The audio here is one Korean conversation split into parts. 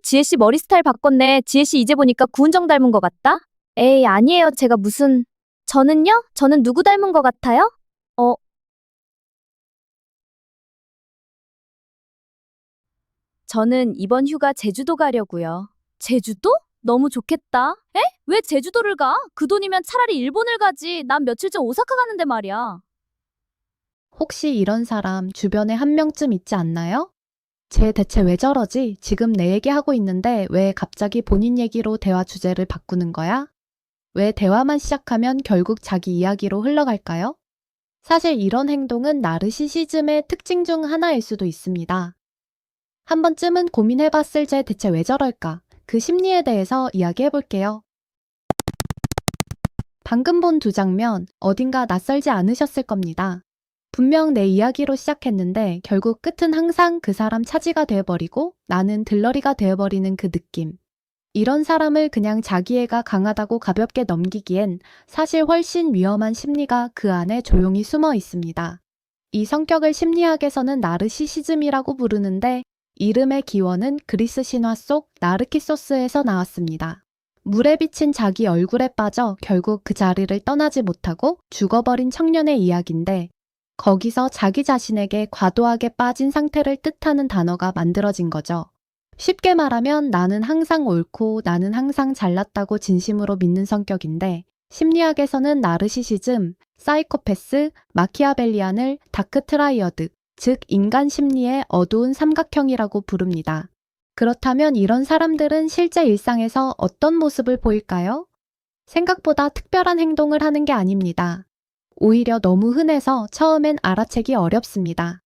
지혜씨 머리 스타일 바꿨네. 지혜씨 이제 보니까 구은정 닮은 것 같다? 에이, 아니에요. 제가 무슨. 저는요? 저는 누구 닮은 것 같아요? 어, 저는 이번 휴가 제주도 가려고요. 제주도? 너무 좋겠다. 에? 왜 제주도를 가? 그 돈이면 차라리 일본을 가지. 난 며칠 전 오사카 가는데 말이야. 혹시 이런 사람 주변에 한 명쯤 있지 않나요? 쟤 대체 왜 저러지? 지금 내 얘기하고 있는데 왜 갑자기 본인 얘기로 대화 주제를 바꾸는 거야? 왜 대화만 시작하면 결국 자기 이야기로 흘러갈까요? 사실 이런 행동은 나르시시즘의 특징 중 하나일 수도 있습니다. 한 번쯤은 고민해봤을 쟤 대체 왜 저럴까? 그 심리에 대해서 이야기해볼게요. 방금 본 두 장면 어딘가 낯설지 않으셨을 겁니다. 분명 내 이야기로 시작했는데 결국 끝은 항상 그 사람 차지가 되어버리고 나는 들러리가 되어버리는 그 느낌. 이런 사람을 그냥 자기애가 강하다고 가볍게 넘기기엔 사실 훨씬 위험한 심리가 그 안에 조용히 숨어 있습니다. 이 성격을 심리학에서는 나르시시즘이라고 부르는데 이름의 기원은 그리스 신화 속 나르키소스에서 나왔습니다. 물에 비친 자기 얼굴에 빠져 결국 그 자리를 떠나지 못하고 죽어버린 청년의 이야기인데 거기서 자기 자신에게 과도하게 빠진 상태를 뜻하는 단어가 만들어진 거죠. 쉽게 말하면 나는 항상 옳고 나는 항상 잘났다고 진심으로 믿는 성격인데 심리학에서는 나르시시즘, 사이코패스, 마키아벨리안을 다크 트라이어드, 즉 인간 심리의 어두운 삼각형이라고 부릅니다. 그렇다면 이런 사람들은 실제 일상에서 어떤 모습을 보일까요? 생각보다 특별한 행동을 하는 게 아닙니다. 오히려 너무 흔해서 처음엔 알아채기 어렵습니다.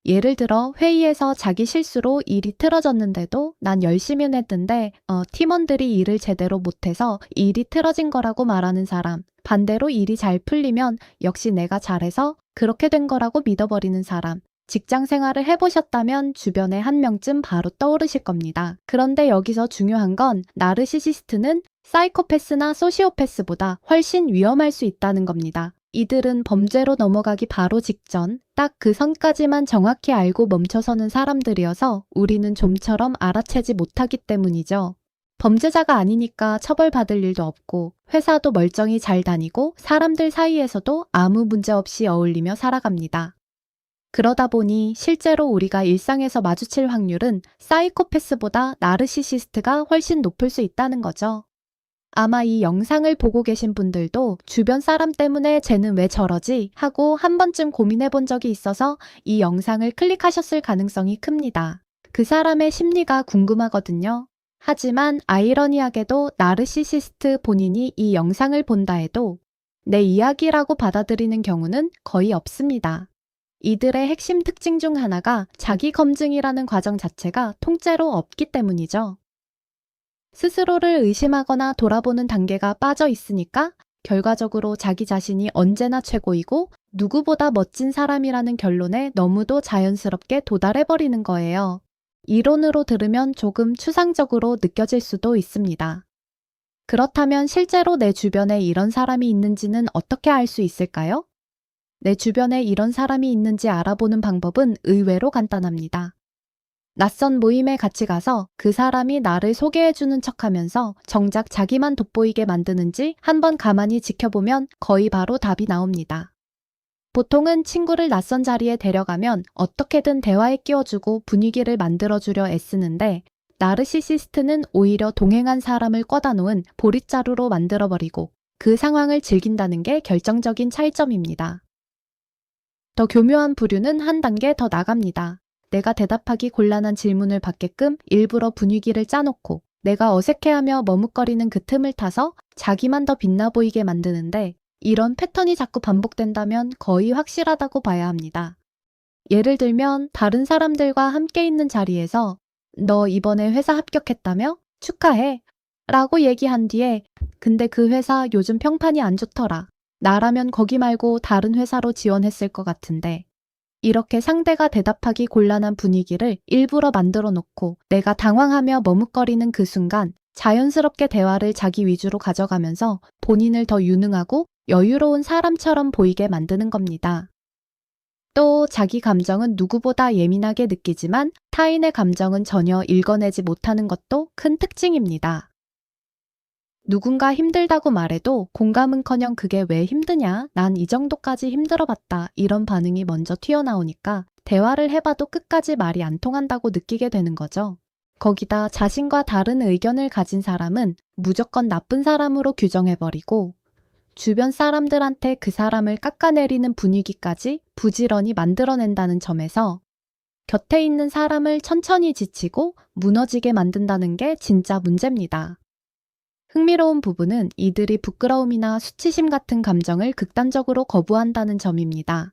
예를 들어 회의에서 자기 실수로 일이 틀어졌는데도 난 열심히 했는데 팀원들이 일을 제대로 못해서 일이 틀어진 거라고 말하는 사람. 반대로 일이 잘 풀리면 역시 내가 잘해서 그렇게 된 거라고 믿어버리는 사람. 직장 생활을 해보셨다면 주변에 한 명쯤 바로 떠오르실 겁니다. 그런데 여기서 중요한 건 나르시시스트는 사이코패스나 소시오패스보다 훨씬 위험할 수 있다는 겁니다. 이들은 범죄로 넘어가기 바로 직전 딱 그 선까지만 정확히 알고 멈춰서는 사람들이어서 우리는 좀처럼 알아채지 못하기 때문이죠. 범죄자가 아니니까 처벌받을 일도 없고 회사도 멀쩡히 잘 다니고 사람들 사이에서도 아무 문제 없이 어울리며 살아갑니다. 그러다 보니 실제로 우리가 일상에서 마주칠 확률은 사이코패스보다 나르시시스트가 훨씬 높을 수 있다는 거죠. 아마 이 영상을 보고 계신 분들도 주변 사람 때문에 쟤는 왜 저러지? 하고 한 번쯤 고민해 본 적이 있어서 이 영상을 클릭하셨을 가능성이 큽니다. 그 사람의 심리가 궁금하거든요. 하지만 아이러니하게도 나르시시스트 본인이 이 영상을 본다 해도 내 이야기라고 받아들이는 경우는 거의 없습니다. 이들의 핵심 특징 중 하나가 자기 검증이라는 과정 자체가 통째로 없기 때문이죠. 스스로를 의심하거나 돌아보는 단계가 빠져 있으니까 결과적으로 자기 자신이 언제나 최고이고 누구보다 멋진 사람이라는 결론에 너무도 자연스럽게 도달해버리는 거예요. 이론으로 들으면 조금 추상적으로 느껴질 수도 있습니다. 그렇다면 실제로 내 주변에 이런 사람이 있는지는 어떻게 알 수 있을까요? 내 주변에 이런 사람이 있는지 알아보는 방법은 의외로 간단합니다. 낯선 모임에 같이 가서 그 사람이 나를 소개해주는 척하면서 정작 자기만 돋보이게 만드는지 한번 가만히 지켜보면 거의 바로 답이 나옵니다. 보통은 친구를 낯선 자리에 데려가면 어떻게든 대화에 끼워주고 분위기를 만들어주려 애쓰는데 나르시시스트는 오히려 동행한 사람을 꿔다 놓은 보릿자루로 만들어버리고 그 상황을 즐긴다는 게 결정적인 차이점입니다. 더 교묘한 부류는 한 단계 더 나갑니다. 내가 대답하기 곤란한 질문을 받게끔 일부러 분위기를 짜놓고 내가 어색해하며 머뭇거리는 그 틈을 타서 자기만 더 빛나 보이게 만드는데 이런 패턴이 자꾸 반복된다면 거의 확실하다고 봐야 합니다. 예를 들면 다른 사람들과 함께 있는 자리에서 너 이번에 회사 합격했다며? 축하해! 라고 얘기한 뒤에 근데 그 회사 요즘 평판이 안 좋더라. 나라면 거기 말고 다른 회사로 지원했을 것 같은데 이렇게 상대가 대답하기 곤란한 분위기를 일부러 만들어 놓고 내가 당황하며 머뭇거리는 그 순간 자연스럽게 대화를 자기 위주로 가져가면서 본인을 더 유능하고 여유로운 사람처럼 보이게 만드는 겁니다. 또 자기 감정은 누구보다 예민하게 느끼지만 타인의 감정은 전혀 읽어내지 못하는 것도 큰 특징입니다. 누군가 힘들다고 말해도 공감은커녕 그게 왜 힘드냐? 난 이 정도까지 힘들어봤다. 이런 반응이 먼저 튀어나오니까 대화를 해봐도 끝까지 말이 안 통한다고 느끼게 되는 거죠. 거기다 자신과 다른 의견을 가진 사람은 무조건 나쁜 사람으로 규정해버리고 주변 사람들한테 그 사람을 깎아내리는 분위기까지 부지런히 만들어낸다는 점에서 곁에 있는 사람을 천천히 지치고 무너지게 만든다는 게 진짜 문제입니다. 흥미로운 부분은 이들이 부끄러움이나 수치심 같은 감정을 극단적으로 거부한다는 점입니다.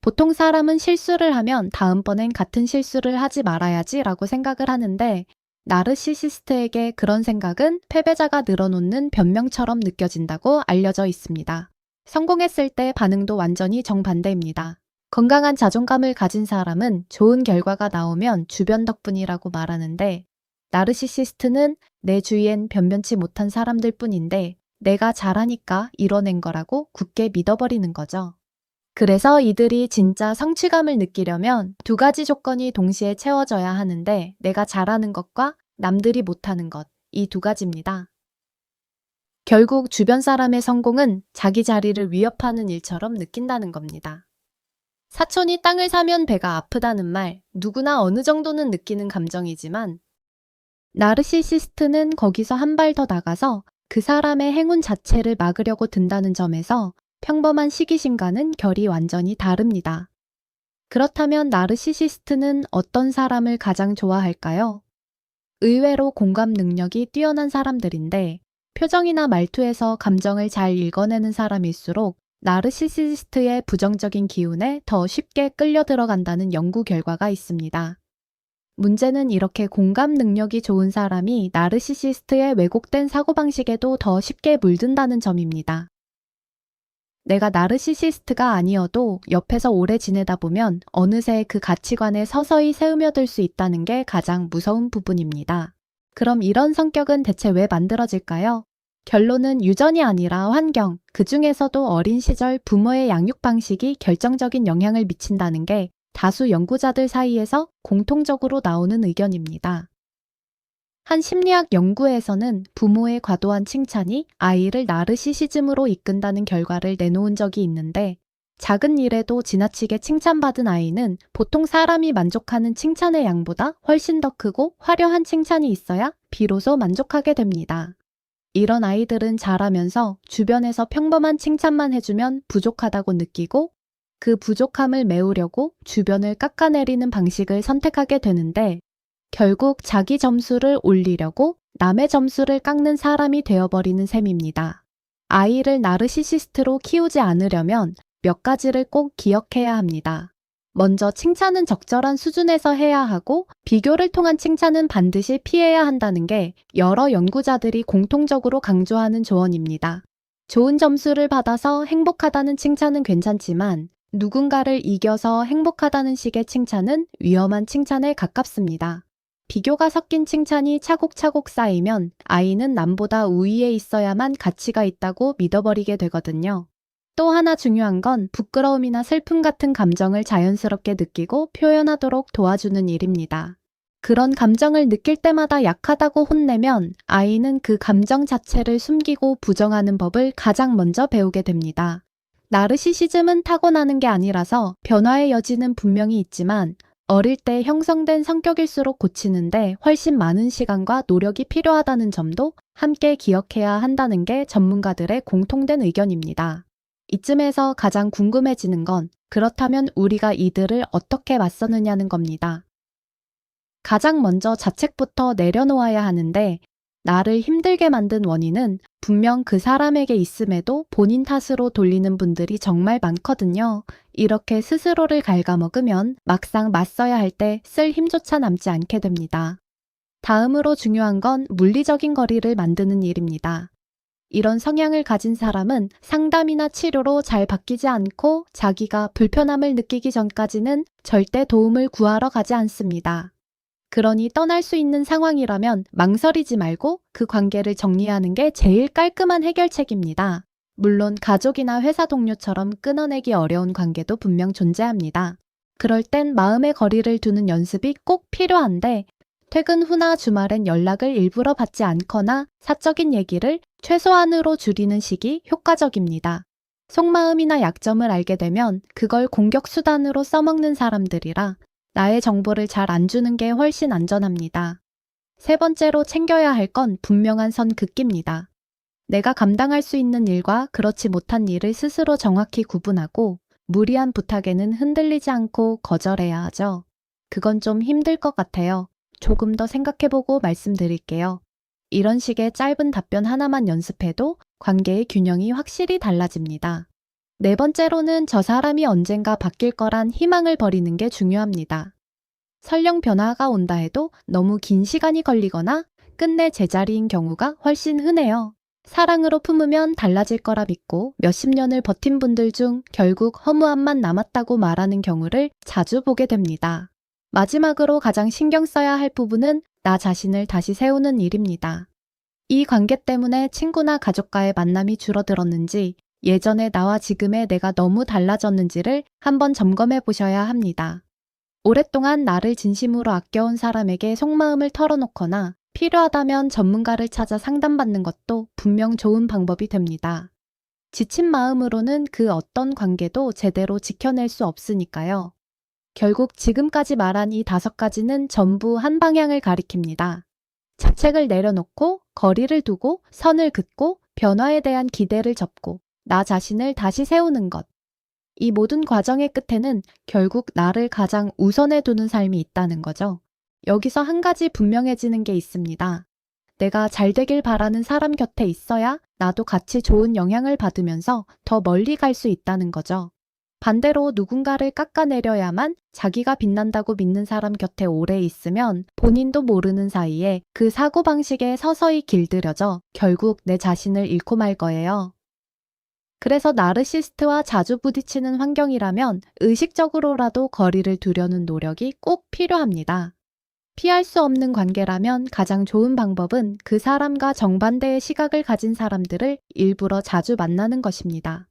보통 사람은 실수를 하면 다음번엔 같은 실수를 하지 말아야지 라고 생각을 하는데 나르시시스트에게 그런 생각은 패배자가 늘어놓는 변명처럼 느껴진다고 알려져 있습니다. 성공했을 때 반응도 완전히 정반대입니다. 건강한 자존감을 가진 사람은 좋은 결과가 나오면 주변 덕분이라고 말하는데 나르시시스트는 내 주위엔 변변치 못한 사람들 뿐인데 내가 잘하니까 이뤄낸 거라고 굳게 믿어버리는 거죠. 그래서 이들이 진짜 성취감을 느끼려면 두 가지 조건이 동시에 채워져야 하는데 내가 잘하는 것과 남들이 못하는 것, 이 두 가지입니다. 결국 주변 사람의 성공은 자기 자리를 위협하는 일처럼 느낀다는 겁니다. 사촌이 땅을 사면 배가 아프다는 말, 누구나 어느 정도는 느끼는 감정이지만 나르시시스트는 거기서 한 발 더 나가서 그 사람의 행운 자체를 막으려고 든다는 점에서 평범한 시기심과는 결이 완전히 다릅니다. 그렇다면 나르시시스트는 어떤 사람을 가장 좋아할까요? 의외로 공감 능력이 뛰어난 사람들인데 표정이나 말투에서 감정을 잘 읽어내는 사람일수록 나르시시스트의 부정적인 기운에 더 쉽게 끌려 들어간다는 연구 결과가 있습니다. 문제는 이렇게 공감 능력이 좋은 사람이 나르시시스트의 왜곡된 사고방식에도 더 쉽게 물든다는 점입니다. 내가 나르시시스트가 아니어도 옆에서 오래 지내다 보면 어느새 그 가치관에 서서히 새으며들 수 있다는 게 가장 무서운 부분입니다. 그럼 이런 성격은 대체 왜 만들어질까요? 결론은 유전이 아니라 환경, 그 중에서도 어린 시절 부모의 양육 방식이 결정적인 영향을 미친다는 게 다수 연구자들 사이에서 공통적으로 나오는 의견입니다. 한 심리학 연구에서는 부모의 과도한 칭찬이 아이를 나르시시즘으로 이끈다는 결과를 내놓은 적이 있는데 작은 일에도 지나치게 칭찬받은 아이는 보통 사람이 만족하는 칭찬의 양보다 훨씬 더 크고 화려한 칭찬이 있어야 비로소 만족하게 됩니다. 이런 아이들은 자라면서 주변에서 평범한 칭찬만 해주면 부족하다고 느끼고 그 부족함을 메우려고 주변을 깎아내리는 방식을 선택하게 되는데 결국 자기 점수를 올리려고 남의 점수를 깎는 사람이 되어버리는 셈입니다. 아이를 나르시시스트로 키우지 않으려면 몇 가지를 꼭 기억해야 합니다. 먼저 칭찬은 적절한 수준에서 해야 하고 비교를 통한 칭찬은 반드시 피해야 한다는 게 여러 연구자들이 공통적으로 강조하는 조언입니다. 좋은 점수를 받아서 행복하다는 칭찬은 괜찮지만 누군가를 이겨서 행복하다는 식의 칭찬은 위험한 칭찬에 가깝습니다. 비교가 섞인 칭찬이 차곡차곡 쌓이면 아이는 남보다 우위에 있어야만 가치가 있다고 믿어버리게 되거든요. 또 하나 중요한 건 부끄러움이나 슬픔 같은 감정을 자연스럽게 느끼고 표현하도록 도와주는 일입니다. 그런 감정을 느낄 때마다 약하다고 혼내면 아이는 그 감정 자체를 숨기고 부정하는 법을 가장 먼저 배우게 됩니다. 나르시시즘은 타고나는 게 아니라서 변화의 여지는 분명히 있지만 어릴 때 형성된 성격일수록 고치는데 훨씬 많은 시간과 노력이 필요하다는 점도 함께 기억해야 한다는 게 전문가들의 공통된 의견입니다. 이쯤에서 가장 궁금해지는 건 그렇다면 우리가 이들을 어떻게 맞서느냐는 겁니다. 가장 먼저 자책부터 내려놓아야 하는데 나를 힘들게 만든 원인은 분명 그 사람에게 있음에도 본인 탓으로 돌리는 분들이 정말 많거든요. 이렇게 스스로를 갉아먹으면 막상 맞서야 할 때 쓸 힘조차 남지 않게 됩니다. 다음으로 중요한 건 물리적인 거리를 만드는 일입니다. 이런 성향을 가진 사람은 상담이나 치료로 잘 바뀌지 않고 자기가 불편함을 느끼기 전까지는 절대 도움을 구하러 가지 않습니다. 그러니 떠날 수 있는 상황이라면 망설이지 말고 그 관계를 정리하는 게 제일 깔끔한 해결책입니다. 물론 가족이나 회사 동료처럼 끊어내기 어려운 관계도 분명 존재합니다. 그럴 땐 마음의 거리를 두는 연습이 꼭 필요한데 퇴근 후나 주말엔 연락을 일부러 받지 않거나 사적인 얘기를 최소한으로 줄이는 식이 효과적입니다. 속마음이나 약점을 알게 되면 그걸 공격 수단으로 써먹는 사람들이라 나의 정보를 잘 안 주는 게 훨씬 안전합니다. 세 번째로 챙겨야 할 건 분명한 선 긋기입니다. 내가 감당할 수 있는 일과 그렇지 못한 일을 스스로 정확히 구분하고 무리한 부탁에는 흔들리지 않고 거절해야 하죠. 그건 좀 힘들 것 같아요. 조금 더 생각해보고 말씀드릴게요. 이런 식의 짧은 답변 하나만 연습해도 관계의 균형이 확실히 달라집니다. 네 번째로는 저 사람이 언젠가 바뀔 거란 희망을 버리는 게 중요합니다. 설령 변화가 온다 해도 너무 긴 시간이 걸리거나 끝내 제자리인 경우가 훨씬 흔해요. 사랑으로 품으면 달라질 거라 믿고 몇십 년을 버틴 분들 중 결국 허무함만 남았다고 말하는 경우를 자주 보게 됩니다. 마지막으로 가장 신경 써야 할 부분은 나 자신을 다시 세우는 일입니다. 이 관계 때문에 친구나 가족과의 만남이 줄어들었는지 예전의 나와 지금의 내가 너무 달라졌는지를 한번 점검해 보셔야 합니다. 오랫동안 나를 진심으로 아껴온 사람에게 속마음을 털어놓거나 필요하다면 전문가를 찾아 상담받는 것도 분명 좋은 방법이 됩니다. 지친 마음으로는 그 어떤 관계도 제대로 지켜낼 수 없으니까요. 결국 지금까지 말한 이 5가지는 전부 한 방향을 가리킵니다. 자책을 내려놓고 거리를 두고 선을 긋고 변화에 대한 기대를 접고 나 자신을 다시 세우는 것. 이 모든 과정의 끝에는 결국 나를 가장 우선에 두는 삶이 있다는 거죠. 여기서 한 가지 분명해지는 게 있습니다. 내가 잘 되길 바라는 사람 곁에 있어야 나도 같이 좋은 영향을 받으면서 더 멀리 갈 수 있다는 거죠. 반대로 누군가를 깎아내려야만 자기가 빛난다고 믿는 사람 곁에 오래 있으면 본인도 모르는 사이에 그 사고방식에 서서히 길들여져 결국 내 자신을 잃고 말 거예요. 그래서 나르시스트와 자주 부딪히는 환경이라면 의식적으로라도 거리를 두려는 노력이 꼭 필요합니다. 피할 수 없는 관계라면 가장 좋은 방법은 그 사람과 정반대의 시각을 가진 사람들을 일부러 자주 만나는 것입니다.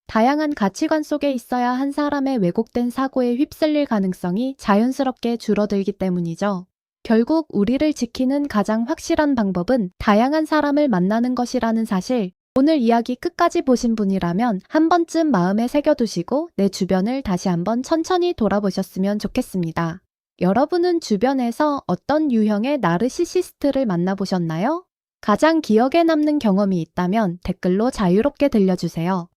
다양한 가치관 속에 있어야 한 사람의 왜곡된 사고에 휩쓸릴 가능성이 자연스럽게 줄어들기 때문이죠. 결국 우리를 지키는 가장 확실한 방법은 다양한 사람을 만나는 것이라는 사실, 오늘 이야기 끝까지 보신 분이라면 한 번쯤 마음에 새겨두시고 내 주변을 다시 한번 천천히 돌아보셨으면 좋겠습니다. 여러분은 주변에서 어떤 유형의 나르시시스트를 만나보셨나요? 가장 기억에 남는 경험이 있다면 댓글로 자유롭게 들려주세요.